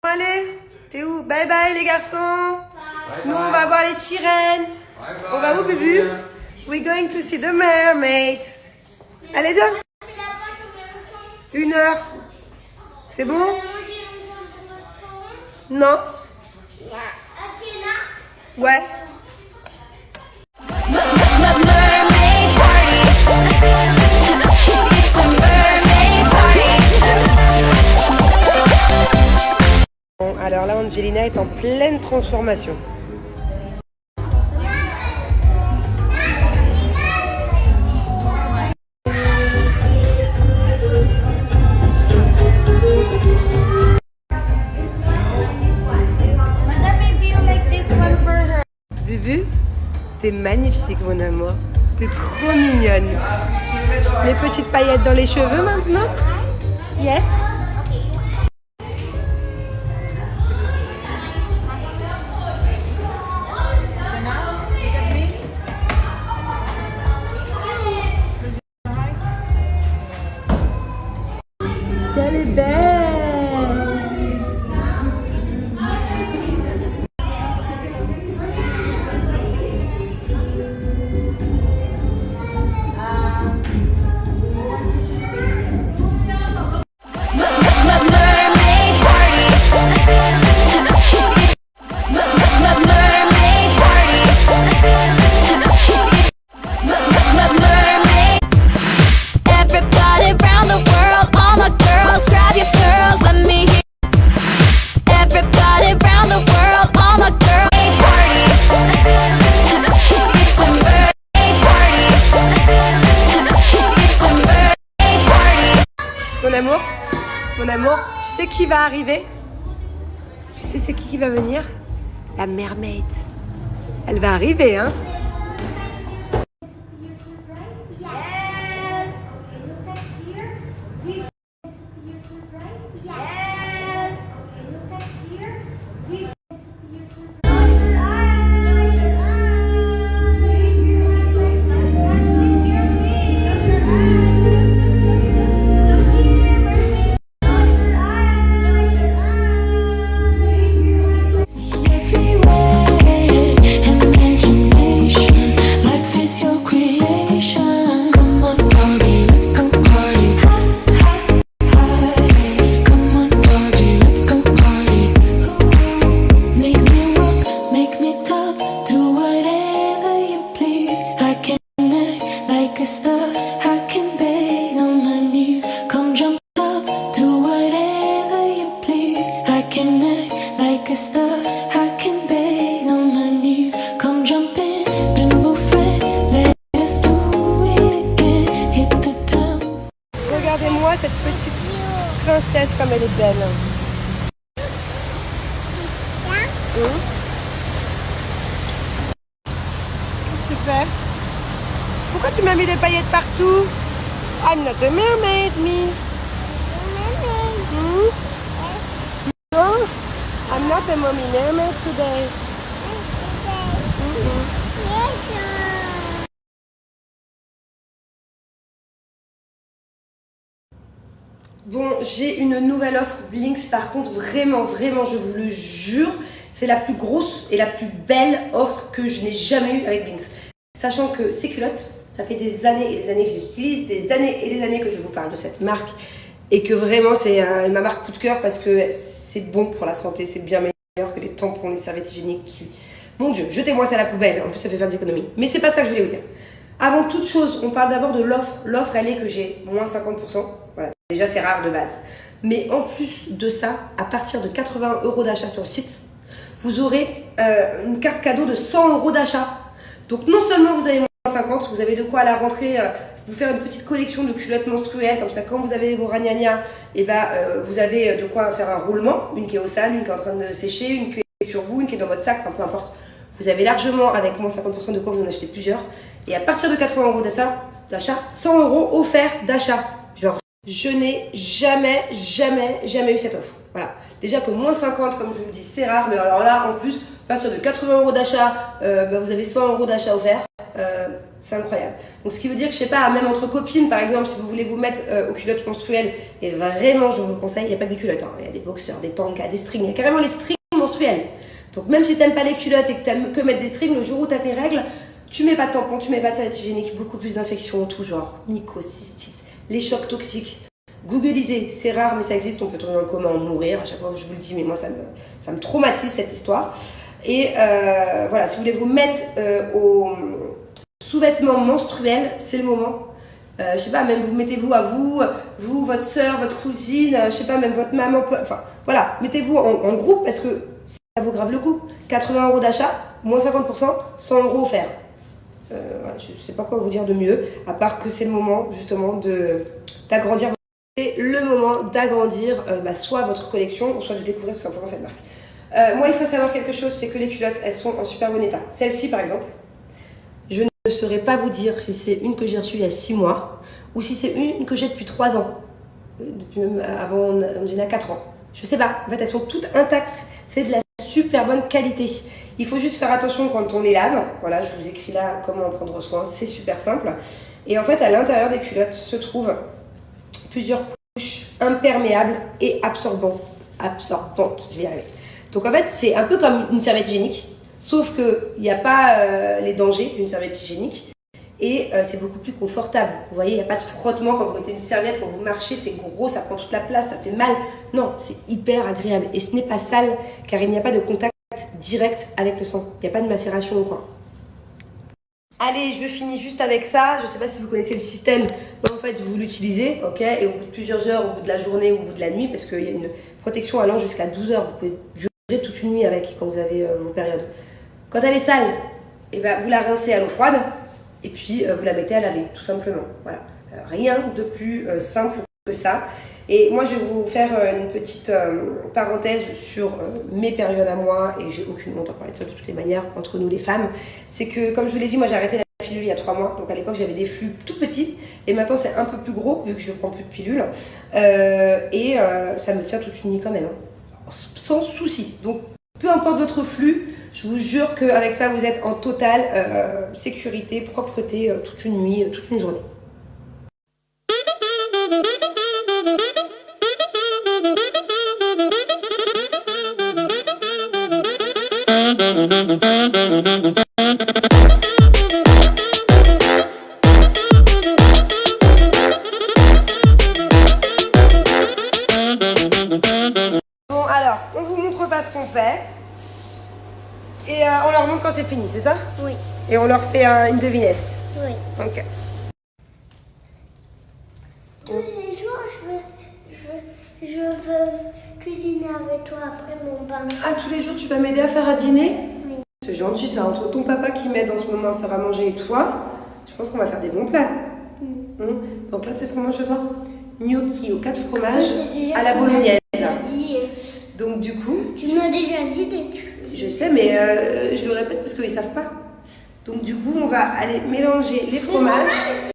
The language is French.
Allez, t'es où? Bye bye les garçons. Nous on va voir les sirènes. On va où, Bubu? We're going to see the mermaid. Allez, deux. 1 heure. C'est bon? Non? Ouais. Bon, alors là, Angelina est en pleine transformation. Bubu, t'es magnifique mon amour. T'es trop mignonne. Les petites paillettes dans les cheveux maintenant? Yes? Elle est belle! Mon amour, tu sais qui va arriver? Tu sais c'est qui va venir? La mermaid. Elle va arriver, hein? Regardez-moi cette petite princesse comme elle est belle. Qu'est-ce que tu fais? Pourquoi tu m'as mis des paillettes partout? I'm not a mermaid, me. No, I'm not a mommy mermaid today. Bon, j'ai une nouvelle offre Blinks, par contre, vraiment, je vous le jure, c'est la plus grosse et la plus belle offre que je n'ai jamais eue avec Blinks. Sachant que ces culottes, ça fait des années et des années que je les utilise, des années et des années que je vous parle de cette marque, et que vraiment, c'est ma marque coup de cœur parce que c'est bon pour la santé, c'est bien meilleur que les tampons, les serviettes hygiéniques. Mon Dieu, jetez-moi ça à la poubelle, en plus ça fait faire des économies. Mais c'est pas ça que je voulais vous dire. Avant toute chose, on parle d'abord de l'offre. L'offre, elle est que j'ai moins 50%. Voilà. Déjà, c'est rare de base. Mais en plus de ça, à partir de 80 € d'achat sur le site, vous aurez une carte cadeau de 100 € d'achat. Donc, non seulement vous avez moins 50, vous avez de quoi à la rentrée vous faire une petite collection de culottes menstruelles. Comme ça, quand vous avez vos ragnagnas, et vous avez de quoi faire un roulement. Une qui est au sale, une qui est en train de sécher, une qui est sur vous, une qui est dans votre sac, enfin peu importe. Vous avez largement, avec moins 50% de quoi vous en achetez plusieurs. Et à partir de 80 € d'achat, 100 € offerts d'achat. Genre, je n'ai jamais eu cette offre. Voilà. Déjà que moins 50, comme je vous le dis, c'est rare. Mais alors là, en plus, à partir de 80 € d'achat, vous avez 100 € d'achat offerts. C'est incroyable. Donc ce qui veut dire que, je sais pas, même entre copines, par exemple, si vous voulez vous mettre aux culottes menstruelles, et vraiment, je vous le conseille, il n'y a pas que des culottes, hein. Il y a des boxers, des tangas, des strings, il y a carrément les strings menstruels. Donc même si t'aimes pas les culottes et que t'aimes que mettre des strings, le jour où t'as tes règles, tu mets pas de tampon, tu mets pas de serviette hygiénique, beaucoup plus d'infections en tout genre, mycoses, cystites, les chocs toxiques. Googlisez, c'est rare mais ça existe, on peut tomber dans le coma, en mourir, à chaque fois que je vous le dis, mais moi ça me traumatise cette histoire. Et voilà, si vous voulez vous mettre au sous-vêtements menstruels, c'est le moment. Je sais pas, même vous mettez-vous à vous, votre soeur, votre cousine, je sais pas, même votre maman, enfin voilà, mettez-vous en groupe parce que ça vaut grave le coup. 80 € d'achat, moins 50%, 100 € offerts. Voilà, je sais pas quoi vous dire de mieux, à part que c'est le moment justement d'agrandir. C'est le moment d'agrandir soit votre collection, soit de découvrir tout simplement cette marque. Moi, il faut savoir quelque chose, c'est que les culottes, elles sont en super bon état. Celle-ci, par exemple, je ne saurais pas vous dire si c'est une que j'ai reçue il y a 6 mois ou si c'est une que j'ai depuis 3 ans. Depuis même avant, j'en ai 4 ans. Je sais pas. En fait, elles sont toutes intactes. C'est de la super bonne qualité. Il faut juste faire attention quand on les lave. Voilà, je vous écris là comment en prendre soin. C'est super simple. Et en fait, à l'intérieur des culottes se trouvent plusieurs couches imperméables et absorbantes. Je vais y arriver. Donc en fait, c'est un peu comme une serviette hygiénique. Sauf qu'il n'y a pas les dangers d'une serviette hygiénique et c'est beaucoup plus confortable. Vous voyez, il n'y a pas de frottement quand vous mettez une serviette, quand vous marchez, c'est gros, ça prend toute la place, ça fait mal. Non, c'est hyper agréable et ce n'est pas sale car il n'y a pas de contact direct avec le sang. Il n'y a pas de macération ou quoi. Allez, je finis juste avec ça. Je ne sais pas si vous connaissez le système. En fait, vous l'utilisez, ok, et au bout de plusieurs heures, au bout de la journée, au bout de la nuit, parce qu'il y a une protection allant jusqu'à 12 heures. Vous pouvez durer toute une nuit avec quand vous avez vos périodes. Quand elle est sale, vous la rincez à l'eau froide et puis vous la mettez à laver, tout simplement. Voilà. Rien de plus simple que ça. Et moi, je vais vous faire une petite parenthèse sur mes périodes à moi, et j'ai aucune honte à parler de ça de toutes les manières, entre nous les femmes. C'est que, comme je vous l'ai dit, moi j'ai arrêté la pilule il y a 3 mois. Donc à l'époque, j'avais des flux tout petits, et maintenant c'est un peu plus gros, vu que je ne prends plus de pilule. Ça me tient toute une nuit quand même, hein, sans souci. Donc, peu importe votre flux, je vous jure qu'avec ça, vous êtes en totale sécurité, propreté, toute une nuit, toute une journée. Bon alors, on vous montre pas ce qu'on fait et on leur montre quand c'est fini, c'est ça? Oui. Et on leur fait une devinette. Oui. Ok. Tous les jours, je veux cuisiner avec toi après mon pain. Ah, tous les jours tu vas m'aider à faire à dîner? Oui. C'est gentil ça, entre ton papa qui m'aide en ce moment à faire à manger et toi, je pense qu'on va faire des bons plats. Donc là, tu sais ce qu'on mange ce soir? Gnocchi aux 4 fromages à la bolognaise. Donc du coup... Tu m'as déjà dit des trucs. Je sais, mais je le répète parce qu'ils ne savent pas. Donc du coup, on va aller mélanger les fromages.